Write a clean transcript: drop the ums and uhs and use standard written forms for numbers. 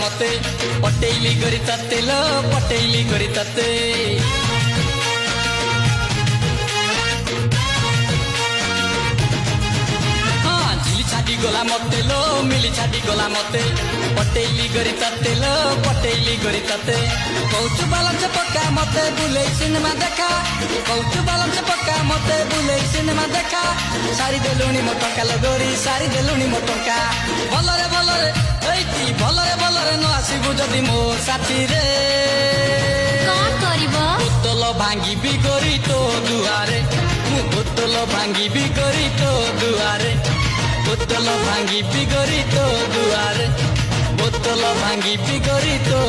मते पटेइली गरी तते लो पटेइली गरी तते छाड़ी गला मते लो मिली छाड़ी गला मते पटेइली गरी तते लो पटेइली गरी तते कौचु बालंच पक्का मते बुले सिनेमा देखा कौचु बालंच पक्का मते बुले सिनेमा देखा सारी देलुनी मो टंका लगोरी सारी देलुनी मो टंका भलरे एइटी भलरे न आसीबु जदी मो साथी रे कौन करिबो बोतल भांगी भी करी तो दुआरे मु बोतल भांगी भी करी तो दुआरे बोतल भांगी बिगरी तो दुआरे बोतल भांगी बिगरी तो